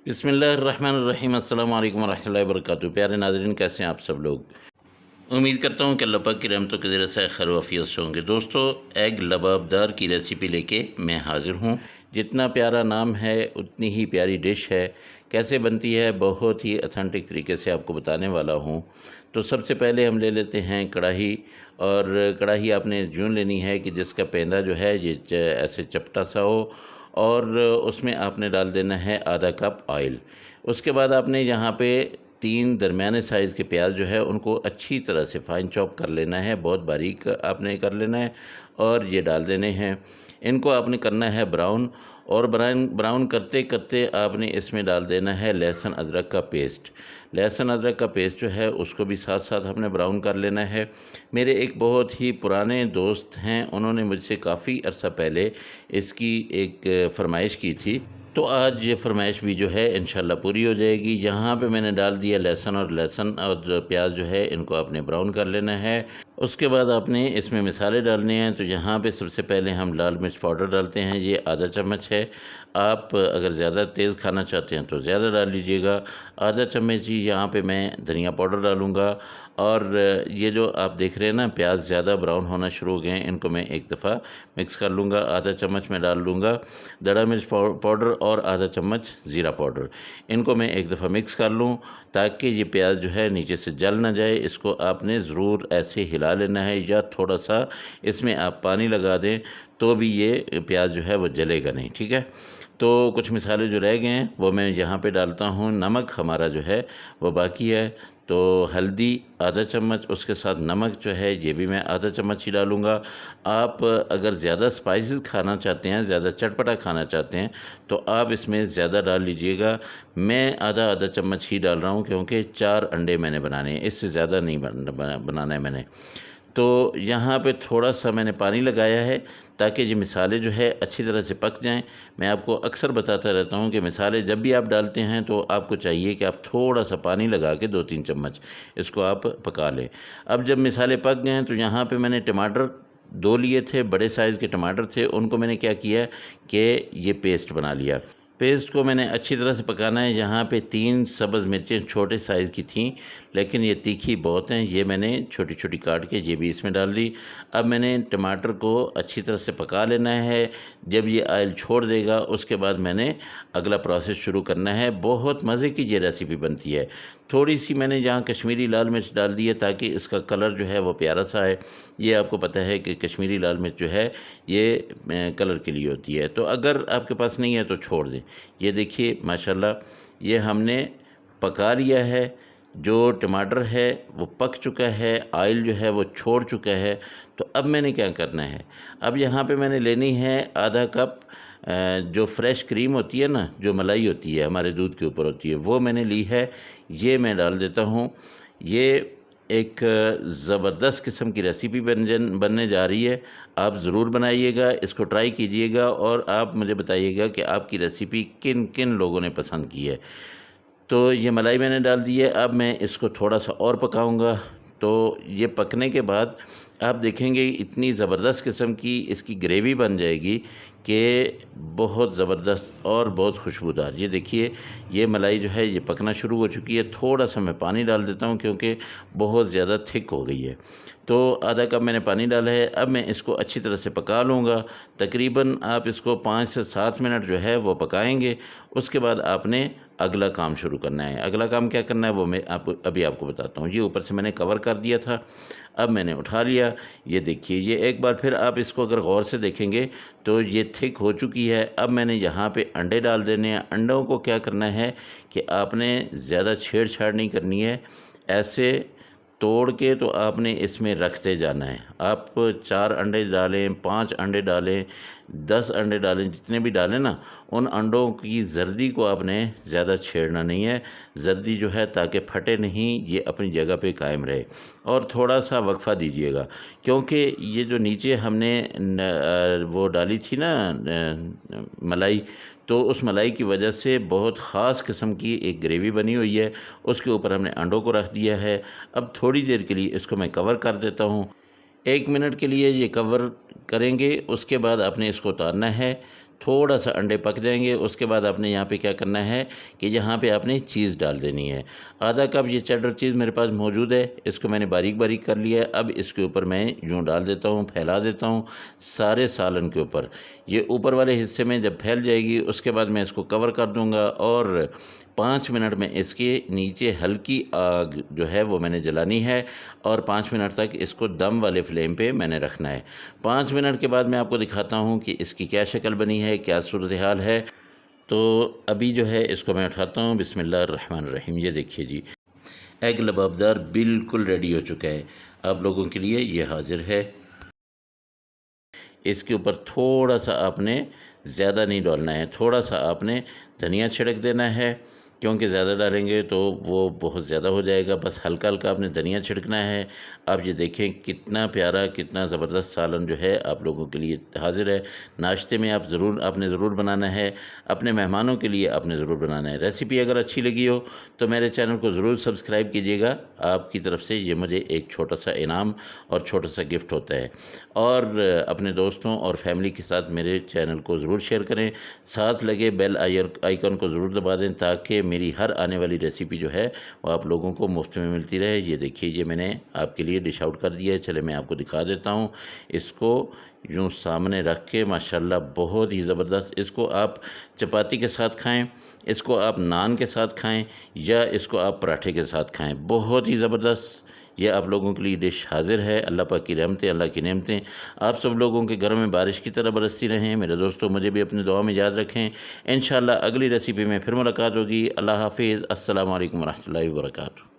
बिस्मिल्लाहिर्रहमानिर्रहीम अस्सलाम वालेकुम वरहमतुल्लाहि वबरकातुहू। प्यारे नाज़रीन, कैसे हैं आप सब लोग। उम्मीद करता हूँ कि अल्लाह पाक की रहमतों के ज़रिए से खैर वाफियत से होंगे। दोस्तों, एग लबाबदार की रेसिपी लेके मैं हाज़िर हूँ। जितना प्यारा नाम है उतनी ही प्यारी डिश है। कैसे बनती है बहुत ही ऑथेंटिक तरीके से आपको बताने वाला हूँ। तो सबसे पहले हम ले लेते हैं कढ़ाई, और कढ़ाई आपने जून लेनी है कि जिसका पेंदा जो है ये ऐसे चपटा सा हो, और उसमें आपने डाल देना है आधा कप ऑयल। उसके बाद आपने यहाँ पे 3 दरमियाने साइज़ के प्याज जो है उनको अच्छी तरह से फ़ाइन चॉप कर लेना है, बहुत बारीक आपने कर लेना है और ये डाल देने हैं। इनको आपने करना है ब्राउन, और ब्राउन ब्राउन करते करते आपने इसमें डाल देना है लहसुन अदरक का पेस्ट। लहसुन अदरक का पेस्ट जो है उसको भी साथ साथ हमने ब्राउन कर लेना है। मेरे एक बहुत ही पुराने दोस्त हैं, उन्होंने मुझसे काफ़ी अर्सा पहले इसकी एक फ़रमाइश की थी, तो आज ये फ़रमाइश भी जो है इंशाल्लाह पूरी हो जाएगी। यहाँ पे मैंने डाल दिया लहसुन और प्याज जो है इनको आपने ब्राउन कर लेना है। उसके बाद आपने इसमें मसाले डालने हैं। तो यहाँ पे सबसे पहले हम लाल मिर्च पाउडर डालते हैं, ये आधा चम्मच है। आप अगर ज़्यादा तेज़ खाना चाहते हैं तो ज़्यादा डाल लीजिएगा। आधा चम्मच ही यहाँ पे मैं धनिया पाउडर डालूँगा। और ये जो आप देख रहे हैं ना, प्याज ज़्यादा ब्राउन होना शुरू हो गए हैं, इनको मैं एक दफ़ा मिक्स कर लूँगा। आधा चम्मच मैं डाल लूँगा दड़ा मिर्च पाउडर और आधा चम्मच ज़ीरा पाउडर। इनको मैं एक दफ़ा मिक्स कर लूँ ताकि ये प्याज जो है नीचे से जल ना जाए। इसको आपने ज़रूर ऐसे हिला लेना है, या थोड़ा सा इसमें आप पानी लगा दें तो भी ये प्याज जो है वो जलेगा नहीं, ठीक है। तो कुछ मसाले जो रह गए हैं वो मैं यहाँ पे डालता हूँ। नमक हमारा जो है वो बाकी है, तो हल्दी आधा चम्मच, उसके साथ नमक जो है ये भी मैं आधा चम्मच ही डालूँगा। आप अगर ज़्यादा स्पाइसेस खाना चाहते हैं, ज़्यादा चटपटा खाना चाहते हैं, तो आप इसमें ज़्यादा डाल लीजिएगा। मैं आधा आधा चम्मच ही डाल रहा हूँ क्योंकि 4 अंडे मैंने बनाने हैं, इससे ज़्यादा नहीं बनाना है मैंने। तो यहाँ पे थोड़ा-सा मैंने पानी लगाया है ताकि ये मिसाले जो है अच्छी तरह से पक जाएँ। मैं आपको अक्सर बताता रहता हूँ कि मिसाले जब भी आप डालते हैं तो आपको चाहिए कि आप थोड़ा-सा पानी लगा के 2-3 चम्मच इसको आप पका लें। अब जब मिसाले पक गए हैं तो यहाँ पे मैंने टमाटर 2 लिए थे, बड़े साइज़ के टमाटर थे, उनको मैंने क्या किया कि ये पेस्ट बना लिया। पेस्ट को मैंने अच्छी तरह से पकाना है। यहाँ पे 3 सब्ज़ मिर्चें छोटे साइज़ की थीं, लेकिन ये तीखी बहुत हैं, ये मैंने छोटी-छोटी काट के ये भी इसमें डाल दी। अब मैंने टमाटर को अच्छी तरह से पका लेना है। जब ये ऑयल छोड़ देगा उसके बाद मैंने अगला प्रोसेस शुरू करना है। बहुत मज़े की ये रेसिपी बनती है। थोड़ी-सी मैंने यहाँ कश्मीरी लाल मिर्च डाल दी है ताकि इसका कलर जो है वो प्यारा-सा आए। ये आपको पता है कि कश्मीरी लाल मिर्च जो है ये कलर के लिए होती है, तो अगर आपके पास नहीं है तो छोड़ दें। ये देखिए माशाल्लाह ये हमने पका लिया है। जो टमाटर है वो पक चुका है, ऑयल जो है वो छोड़ चुका है। तो अब मैंने क्या करना है, अब यहाँ पे मैंने लेनी है आधा कप जो फ्रेश क्रीम होती है ना, जो मलाई होती है हमारे दूध के ऊपर होती है, वो मैंने ली है। ये मैं डाल देता हूँ। ये एक ज़बरदस्त किस्म की रेसिपी बनने जा रही है। आप ज़रूर बनाइएगा, इसको ट्राई कीजिएगा और आप मुझे बताइएगा कि आपकी रेसिपी किन किन लोगों ने पसंद की है। तो ये मलाई मैंने डाल दी है। अब मैं इसको थोड़ा-सा और पकाऊँगा। तो ये पकने के बाद आप देखेंगे इतनी ज़बरदस्त किस्म की इसकी ग्रेवी बन जाएगी कि बहुत ज़बरदस्त और बहुत खुशबूदार। ये देखिए ये मलाई जो है ये पकना शुरू हो चुकी है। थोड़ा-सा मैं पानी डाल देता हूँ क्योंकि बहुत ज़्यादा थिक हो गई है। तो आधा कप मैंने पानी डाला है। अब मैं इसको अच्छी तरह से पका लूँगा। तकरीबन आप इसको 5 से 7 मिनट जो है वो पकाएँगे। उसके बाद आपने अगला काम शुरू करना है। अगला काम क्या करना है वो मैं आपको बताता हूँ। ये ऊपर से मैंने कवर कर दिया था, अब मैंने उठा लिया। ये देखिए ये एक बार फिर आप इसको अगर गौर से देखेंगे तो ये थिक हो चुकी है। अब मैंने यहाँ पे अंडे डाल देने हैं। अंडों को क्या करना है कि आपने ज़्यादा छेड़-छाड़ नहीं करनी है। ऐसे तोड़ के तो आपने इसमें रखते जाना है। आप 4 अंडे डालें, 5 अंडे डालें, 10 अंडे डालें, जितने भी डालें ना, उन अंडों की जर्दी को आपने ज़्यादा छेड़ना नहीं है। जर्दी जो है ताकि फटे नहीं, ये अपनी जगह पे कायम रहे। और थोड़ा-सा वक़फ़ा दीजिएगा क्योंकि ये जो नीचे हमने वो डाली थी ना मलाई, तो उस मलाई की वजह से बहुत ख़ास किस्म की एक ग्रेवी बनी हुई है। उसके ऊपर हमने अंडों को रख दिया है। अब थोड़ी देर के लिए इसको मैं कवर कर देता हूँ। 1 मिनट के लिए ये कवर करेंगे, उसके बाद आपने इसको उतारना है। थोड़ा सा अंडे पक जाएंगे। उसके बाद आपने यहाँ पे क्या करना है कि यहाँ पे आपने चीज़ डाल देनी है। आधा कप ये चेडर चीज़ मेरे पास मौजूद है, इसको मैंने बारीक बारीक कर लिया है। अब इसके ऊपर मैं यूँ डाल देता हूँ, फैला देता हूँ सारे सालन के ऊपर। ये ऊपर वाले हिस्से में जब फैल जाएगी उसके बाद मैं इसको कवर कर दूँगा और 5 मिनट में इसके नीचे हल्की आग जो है वो मैंने जलानी है और 5 मिनट तक इसको दम वाले फ्लेम पे मैंने रखना है। 5 मिनट के बाद मैं आपको दिखाता हूँ कि इसकी क्या शक्ल बनी है, क्या सूरत हाल है। तो अभी जो है इसको मैं उठाता हूँ। बिस्मिल्लाहिर्रहमानिर्रहीम। ये देखिए जी, एग लबाबदार बिल्कुल रेडी हो चुका है। आप लोगों के लिए ये हाज़िर है। इसके ऊपर थोड़ा सा आपने ज़्यादा नहीं डालना है, थोड़ा सा आपने धनिया छिड़क देना है, क्योंकि ज़्यादा डालेंगे तो वो बहुत ज़्यादा हो जाएगा। बस हल्का हल्का आपने धनिया छिड़कना है। आप ये देखें कितना प्यारा, कितना ज़बरदस्त सालन जो है आप लोगों के लिए हाज़िर है। नाश्ते में आपने ज़रूर बनाना है, अपने मेहमानों के लिए आपने ज़रूर बनाना है। रेसिपी अगर अच्छी लगी हो तो मेरे चैनल को ज़रूर सब्सक्राइब कीजिएगा। आपकी तरफ से ये मुझे एक छोटा सा इनाम और छोटा सा गिफ्ट होता है। और अपने दोस्तों और फैमिली के साथ मेरे चैनल को ज़रूर शेयर करें। साथ लगे बेल आइकन को ज़रूर दबा दें ताकि मेरी हर आने वाली रेसिपी जो है वो आप लोगों को मुफ्त में मिलती रहे। ये देखिए, ये मैंने आपके लिए डिश आउट कर दिया है। चले मैं आपको दिखा देता हूँ। इसको यूँ सामने रख के माशाल्लाह बहुत ही ज़बरदस्त। इसको आप चपाती के साथ खाएं, इसको आप नान के साथ खाएं या इसको आप पराठे के साथ खाएं। बहुत ही ज़बरदस्त ये आप लोगों के लिए डिश हाज़िर है। अल्लाह पाक की रहमतें, अल्लाह की नेमतें आप सब लोगों के घर में बारिश की तरह बरसती रहें। मेरे दोस्तों, मुझे भी अपनी दुआ में याद रखें। इंशाअल्लाह अगली रेसिपी में फिर मुलाकात होगी। अल्लाह हाफ़िज़। अस्सलामु अलैकुम व रहमतुल्लाहि व बरकातुहू।